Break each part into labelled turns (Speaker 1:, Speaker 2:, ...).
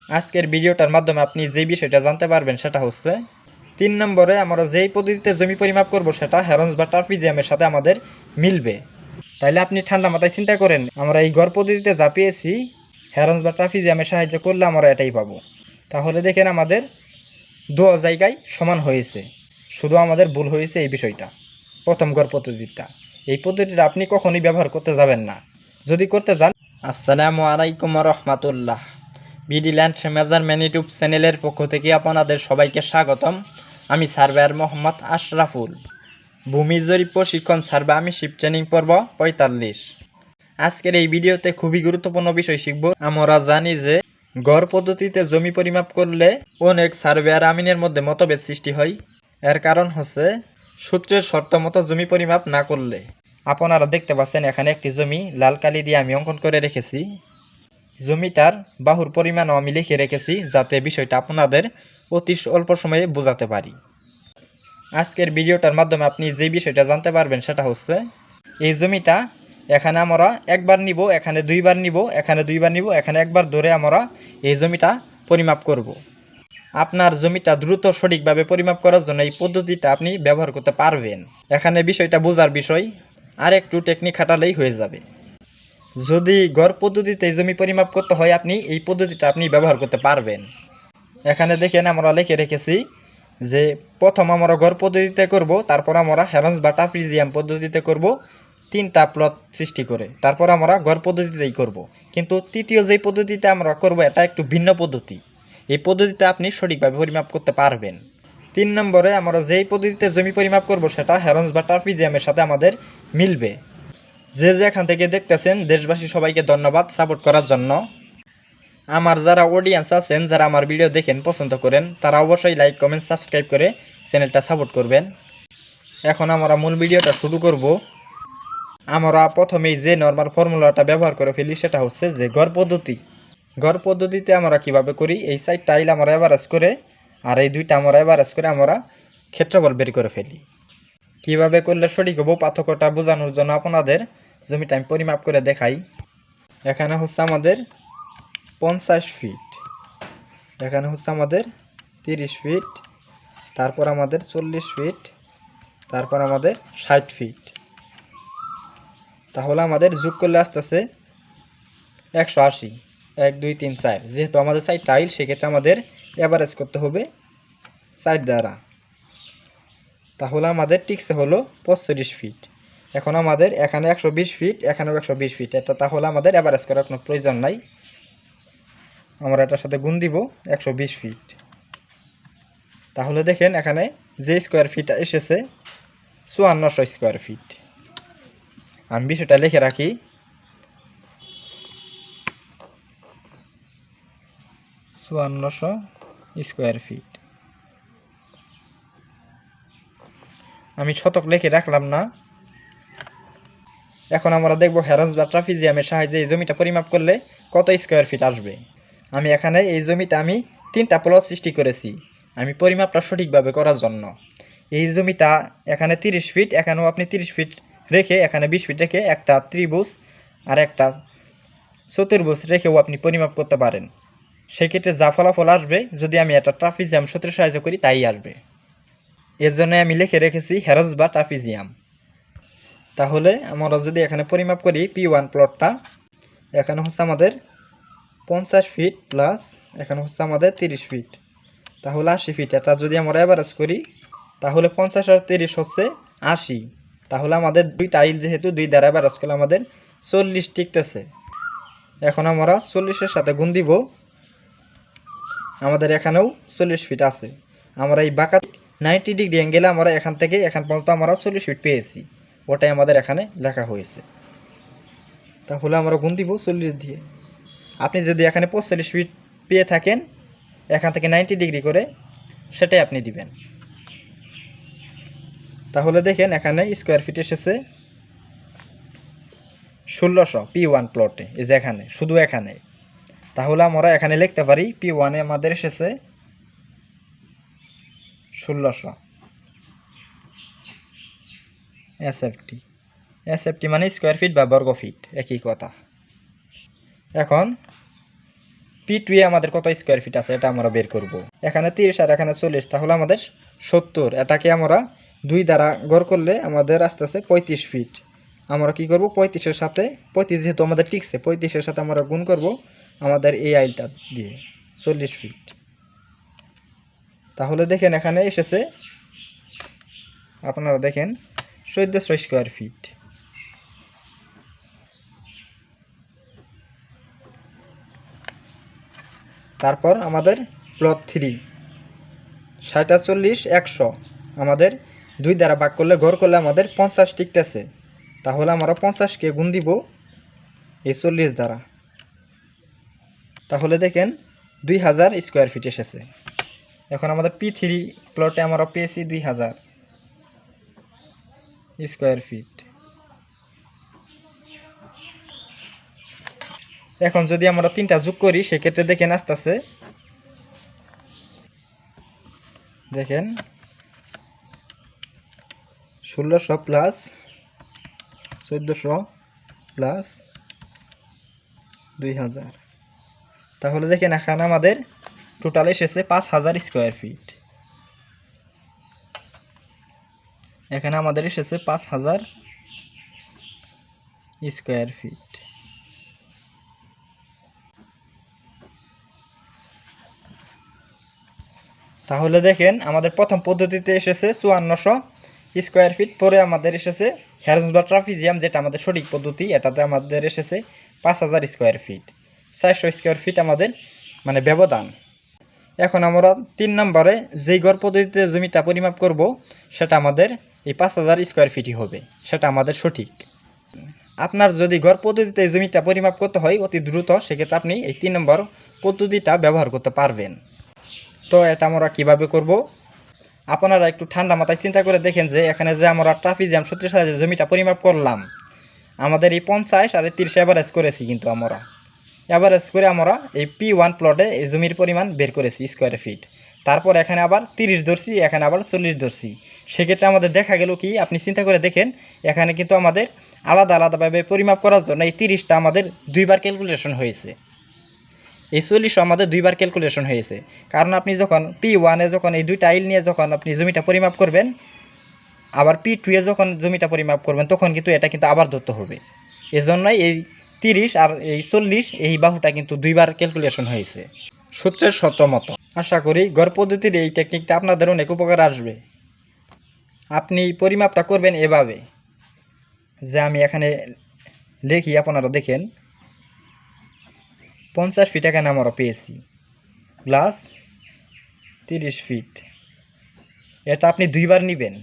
Speaker 1: আজকের ভিডিওটার মাধ্যমে আপনি যে বিষয়টা জানতে পারবেন সেটা হচ্ছে 3 নম্বরে আমরা যেই পদ্ধতিতে জমি পরিমাপ করব সেটা হেরন্স বা ট্রাপিজিয়ামের সাথে আমাদের মিলবে। তাইলে আপনি ঠান্ডা মাথায় চিন্তা করেন, আমরা এই গড় পদ্ধতিতে যা পেয়েছি হেরন্স বা ট্রাপিজিয়ামের সাহায্য করলে আমরা এটাই পাবো। তাহলে দেখেন আমাদের দু জায়গায় সমান হয়েছে, শুধু আমাদের ভুল হয়েছে এই বিষয়টা। প্রথম গড় পদ্ধতিটা, এই পদ্ধতিটা আপনি কখনোই ব্যবহার করতে যাবেন না। যদি করতে যান, আসসালামু আলাইকুম রহমতুল্লাহ। বিডি ল্যান্ড মেজারমেন্ট ইউটিউব চ্যানেলের পক্ষ থেকে আপনাদের সবাইকে স্বাগতম। আমি সার্ভেয়ার মোহাম্মদ আশরাফুল। ভূমি জরিপ প্রশিক্ষণ সার্ভে আমি শিপ ট্রেনিং পর্ব 45। আজকের এই ভিডিওতে খুবই গুরুত্বপূর্ণ বিষয় শিখব। আমরা জানি যে গড় পদ্ধতিতে জমি পরিমাপ করলে অনেক সার্ভেয়ার আমিনের মধ্যে মতভেদ সৃষ্টি হয়। এর কারণ হচ্ছে সূত্রের শর্ত মতো জমি পরিমাপ না করলে। আপনারা দেখতে পাচ্ছেন এখানে একটি জমি লাল কালি দিয়ে আমি অঙ্কন করে রেখেছি। জমিটার বাহুর পরিমাণও আমি লিখে রেখেছি যাতে বিষয়টা আপনাদের অতি অল্প সময়ে বোঝাতে পারি। আজকের ভিডিওটার মাধ্যমে আপনি যে বিষয়টা জানতে পারবেন সেটা হচ্ছে এই জমিটা এখানে আমরা একবার নিব, এখানে দুইবার নিব, এখানে দুইবার নিব, এখানে একবার ধরে আমরা এই জমিটা পরিমাপ করব। আপনার জমিটা দ্রুত সঠিকভাবে পরিমাপ করার জন্য এই পদ্ধতিটা আপনি ব্যবহার করতে পারবেন। এখানে বিষয়টা বোঝার বিষয়, আর একটু টেকনিক খাটালেই হয়ে যাবে। যদি গড় পদ্ধতিতে জমি পরিমাপ করতে হয় আপনি এই পদ্ধতিটা আপনি ব্যবহার করতে পারবেন। এখানে দেখেন আমরা লিখে রেখেছি যে প্রথম আমরা গড় পদ্ধতিতে করব, তারপর আমরা হেরন্স বা ট্রাপিজিয়াম পদ্ধতিতে করব, 3টা প্লট সৃষ্টি করে তারপর আমরা গড় পদ্ধতিতেই করব। কিন্তু তৃতীয় যেই পদ্ধতিতে আমরা করব এটা একটু ভিন্ন পদ্ধতি। এই পদ্ধতিতে আপনি সঠিকভাবে পরিমাপ করতে পারবেন। 3 নম্বরে আমরা যেই পদ্ধতিতে জমি পরিমাপ করব সেটা হেরন্স বা ট্রাপিজিয়ামের সাথে আমাদের মিলবে। যে যেখান থেকে দেখতেছেন দেশবাসী সবাইকে ধন্যবাদ সাপোর্ট করার জন্য। আমার যারা অডিয়েন্স আছেন, যারা আমার ভিডিও দেখেন পছন্দ করেন, তারা অবশ্যই লাইক কমেন্ট সাবস্ক্রাইব করে চ্যানেলটা সাপোর্ট করবেন। এখন আমরা মূল ভিডিওটা শুরু করব। আমরা প্রথমেই যে নরমাল ফর্মুলাটা ব্যবহার করে ফেলি সেটা হচ্ছে যে গড় পদ্ধতি। গড় পদ্ধতিতে আমরা কিভাবে করি, এই 4টা আইল আমরা এভারেজ করে আর এই 2টা আমরা এভারেজ করে আমরা ক্ষেত্রফল বের করে ফেলি। কিভাবে করলে সঠিক হবো পার্থক্যটা বোঝানোর জন্য আপনাদের জমিটা আমি পরিমাপ করে দেখাই। এখানে হচ্ছে আমাদের 50 ফিট, এখানে হচ্ছে আমাদের 30 ফিট, তারপর আমাদের 40 ফিট, তারপর আমাদের 60 ফিট। তাহলে আমাদের যোগ করলে আসতেছে 180। 1 2 3 4, যেহেতু আমাদের 4টা আইল সেক্ষেত্রে আমাদের অ্যাভারেজ করতে হবে 4 দ্বারা। তাহলে আমাদের টিকসে হলো 45 ফিট। এখন আমাদের এখানে 120 ফিট, এখানেও 120 ফিট, এটা তাহলে আমাদের অ্যাভারেজ করার কোনো প্রয়োজন নাই। আমরা এটার সাথে গুণ দিব 120 ফিট। তাহলে দেখেন এখানে যে স্কোয়ার ফিট এসেছে 5400 স্কোয়ার ফিট। আমি বিষয়টা লিখে রাখি। 5400 স্কোয়ার ফিট। আমি শতক লিখে রাখলাম না। এখন আমরা দেখব হেরন্স বা ট্রাপিজিয়ামের সাহায্যে এই জমিটা পরিমাপ করলে কত স্কোয়ার ফিট আসবে। আমি এখানে এই জমিটা আমি 3টা প্লট সৃষ্টি করেছি আমি পরিমাপটা সঠিকভাবে করার জন্য। এই জমিটা এখানে 30 ফিট, এখানেও আপনি 30 ফিট রেখে এখানে 20 ফিট রেখে একটা ত্রিভুজ আর একটা চতুর্ভুজ রেখেও আপনি পরিমাপ করতে পারেন। সেক্ষেত্রে যা ফলাফল আসবে যদি আমি একটা ট্রাপিজিয়াম সূত্রের সাহায্য করি তাই আসবে। এর জন্য আমি লিখে রেখেছি হেরন্স বা ট্রাপিজিয়াম। তাহলে আমরা যদি এখানে পরিমাপ করি P1 প্লটটা, এখানে হচ্ছে আমাদের 50 ফিট প্লাস এখানে হচ্ছে আমাদের 30 ফিট, তাহলে 80 ফিট। এটা যদি আমরা অ্যাভারেজ করি তাহলে 50 আর 30 হচ্ছে 80। তাহলে আমাদের 2টা আইল যেহেতু 2 দ্বারা অ্যাভারেজ করলে আমাদের 40 টিকতেছে। এখন আমরা 40-এর সাথে গুণ দিব, আমাদের এখানেও 40 ফিট আছে। আমরা এই বাঁকা 90 ডিগ্রি অ্যাঙ্গেলে আমরা এখান থেকে এখান পর্যন্ত আমরা 40 ফিট পেয়েছি, ওটাই আমাদের এখানে লেখা হয়েছে। তাহলে আমরা গুণ দিব 40 দিয়ে। আপনি যদি এখানে 45 ফিট পেয়ে থাকেন এখান থেকে 90 ডিগ্রি করে সেটাই আপনি দিবেন। তাহলে দেখেন এখানে স্কোয়ার ফিট এসেছে 1600 P1 প্লটে, এই যে এখানে শুধু এখানে। তাহলে আমরা এখানে লিখতে পারি P1 এ আমাদের এসেছে 1600 SFT। SFT মানে স্কোয়ার ফিট বা বর্গ ফিট, একই কথা। এখন P2 এ আমাদের কত স্কোয়ার ফিট আছে এটা আমরা বের করব। এখানে 30 আর এখানে 40, তাহলে আমাদের 70। এটাকে আমরা 2 দ্বারা গড় করলে আমাদের আসতেছে 35 ফিট। আমরা কি করব, 35-এর সাথে 35 যেহেতু আমাদের টিকছে, 35-এর সাথে আমরা গুণ করব আমাদের এই আইলটা দিয়ে 40 ফিট। তাহলে দেখেন এখানে এসেছে, আপনারা দেখেন 1400 স্কোয়ার ফিট। তারপর আমাদের প্লট 3 60 আর 40 100, আমাদের 2 দ্বারা ভাগ করলে গড় করলে আমাদের 50 টিকতেছে। তাহলে আমরা 50-কে গুণ দিব এই 40 দ্বারা। তাহলে দেখেন 2000 স্কোয়ার ফিট এসেছে। এখন আমাদের P3 প্লটে আমরা পেয়েছি 2000 স্কোয়ার ফিট। এখন যদি আমরা 3টা যোগ করি সেক্ষেত্রে দেখেন আসতেছে, দেখেন 1600 প্লাস 1400 প্লাস 2000। তাহলে দেখেন এখানে আমাদের টোটাল এসেছে 5000 স্কোয়ার ফিট। এখানে আমাদের এসেছে 5000 স্কোয়ার ফিট। তাহলে দেখেন আমাদের প্রথম পদ্ধতিতে এসেছে 5400 স্কোয়ার ফিট, পরে আমাদের এসেছে হেরন্স বা ট্রাপিজিয়াম যেটা আমাদের সঠিক পদ্ধতি, এটাতে আমাদের এসেছে 5000 স্কোয়ার ফিট। 400 স্কোয়ার ফিট আমাদের মানে ব্যবধান। এখন আমরা 3 নম্বরে যেই গড় পদ্ধতিতে জমিটা পরিমাপ করব সেটা আমাদের এই 5000 স্কোয়ার ফিটই হবে, সেটা আমাদের সঠিক। আপনার যদি গড় পদ্ধতিতে জমিটা পরিমাপ করতে হয় অতি দ্রুত, সেক্ষেত্রে আপনি এই 3 নম্বর পদ্ধতিটা ব্যবহার করতে পারবেন। তো এটা আমরা কিভাবে করব, আপনারা একটু ঠান্ডা মাথায় চিন্তা করে দেখেন যে এখানে যে আমরা ট্রাপিজিয়াম 36 সাইজের জমিটা পরিমাপ করলাম, আমাদের এই 50 আর 30 অ্যাভারেজ করেছি, কিন্তু আমরা অ্যাভারেজ করে আমরা এই P1 প্লটে এই জমির পরিমাণ বের করেছি স্কোয়ার ফিট। তারপর এখানে আবার 30 ধরছি, এখানে আবার 40 ধরছি। সেক্ষেত্রে আমাদের দেখা গেল কি, আপনি চিন্তা করে দেখেন এখানে কিন্তু আমাদের আলাদা আলাদাভাবে পরিমাপ করার জন্য এই 30টা আমাদের 2বার ক্যালকুলেশন হয়েছে, এই 40 আমাদের 2বার ক্যালকুলেশন হয়েছে। কারণ আপনি যখন P1-এ যখন এই 2টা আইল নিয়ে যখন আপনি জমিটা পরিমাপ করবেন, আবার P2-এ যখন জমিটা পরিমাপ করবেন, তখন কিন্তু এটা কিন্তু আবার ধরতে হবে। এজন্যই এই 30 আর এই 40 এই বাহুটা কিন্তু 2বার ক্যালকুলেশন হয়েছে সূত্রের শর্ত মতো। আশা করি গড় পদ্ধতির এই টেকনিকটা আপনাদের অনেক উপকার আসবে। আপনি পরিমাপটা করবেন এভাবে, যে আমি এখানে লিখি, আপনারা দেখেন 50 ফিট এখানে আমরা পেয়েছি, প্লাস 30 ফিট, এটা আপনি 2বার নেবেন।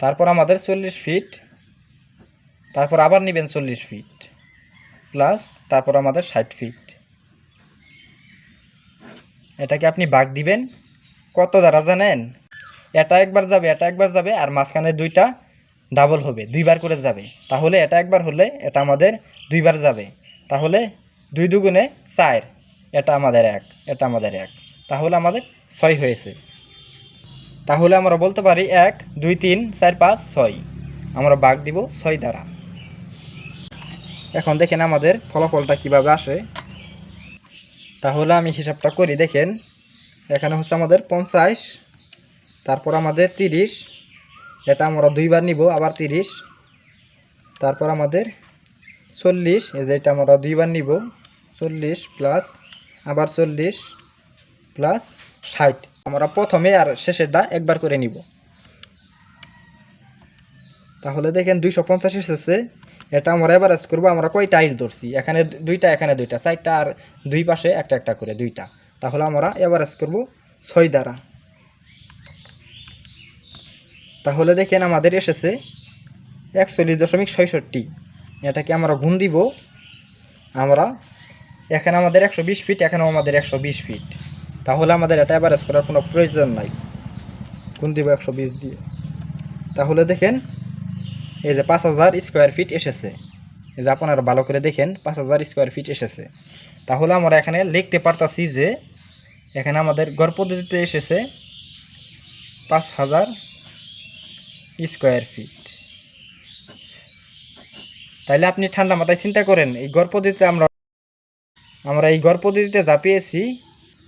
Speaker 1: তারপর আমাদের 40 ফিট, তারপর আবার নেবেন 40 ফিট, প্লাস তারপর আমাদের 60 ফিট। এটাকে আপনি ভাগ দিবেন কত দ্বারা জানেন, এটা একবার যাবে, এটা একবার যাবে, আর মাঝখানে 2টা ডাবল হবে, 2বার করে যাবে। তাহলে এটা একবার হলে এটা আমাদের 2বার যাবে, তাহলে 2 দুগুণে 4, এটা আমাদের 1, এটা আমাদের 1, তাহলে আমাদের 6 হয়েছে। তাহলে আমরা বলতে পারি 1 2 3 4 5 6, আমরা ভাগ দিব 6 দ্বারা। এখন দেখেন আমাদের ফলাফলটা কিভাবে আসে। তাহলে আমি হিসাবটা করি, দেখেন এখানে হচ্ছে আমাদের 50, তারপর আমাদের 30, এটা আমরা 2বার নিব, আবার 30, তারপর আমাদের 40, এই যে এটা আমরা 2বার নিব, 40 প্লাস আবার 40 প্লাস 60, আমরা প্রথমে আর শেষেরটা একবার করে নিব। তাহলে দেখেন 250 এসেছে। এটা আমরা এভারেজ করব, আমরা কয়টা আইল ধরছি, এখানে 2টা, এখানে 2টা, 4টা, আর 2 পাশে একটা একটা করে 2টা। তাহলে আমরা এভারেজ করব 6 দ্বারা। তাহলে দেখেন আমাদের এসেছে 41.66। এটাকে আমরা গুণ দিব, আমরা এখানে আমাদের 120 ফিট, এখানেও আমাদের 120 ফিট। তাহলে আমাদের এটা এভারেজ করার কোনো প্রয়োজন নাই, গুণ দিব 120 দিয়ে। তাহলে দেখেন এই যে 5000 স্কোয়ার ফিট এসেছে, এই যে আপনারা ভালো করে দেখেন 5000 স্কোয়ার ফিট এসেছে। তাহলে আমরা এখানে লিখতে পারতাছি যে এখানে আমাদের গড় পদ্ধতিতে এসেছে 5000 স্কোয়ার ফিট। তাইলে আপনি ঠান্ডা মাথায় চিন্তা করেন এই গড় পদ্ধতিতে আমরা এই গড় পদ্ধতিতে যা পেয়েছি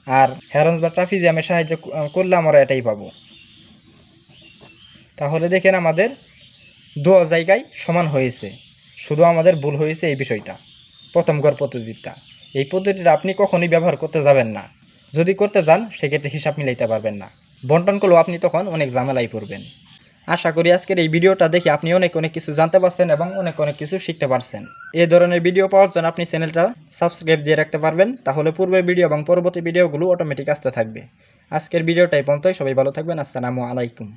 Speaker 1: আর হেরন্স বা ট্রাপিজিয়ামের সাহায্য করলে আমরা এটাই পাবো। তাহলে দেখেন আমাদের দু জায়গায় সমান হয়েছে, শুধু আমাদের ভুল হয়েছে এই বিষয়টা, প্রথম গড় পদ্ধতিটা। এই পদ্ধতিটা আপনি কখনোই ব্যবহার করতে যাবেন না, যদি করতে যান সেক্ষেত্রে হিসাব মিলাইতে পারবেন না, বন্টন করলেও আপনি তখন অনেক ঝামেলায় পড়বেন। আশা করি আজকের এই ভিডিওটা দেখে আপনি অনেক কিছু জানতে পারছেন এবং অনেক কিছু শিখতে পারছেন। এই ধরনের ভিডিও পাওয়ার জন্য আপনি চ্যানেলটা সাবস্ক্রাইব দিয়ে রাখতে পারবেন, তাহলে পূর্বের ভিডিও এবং পরবর্তী ভিডিওগুলো অটোমেটিক আসতে থাকবে। আজকের ভিডিওটাই পর্যন্তই, সবাই ভালো থাকবেন। আসসালামু আলাইকুম।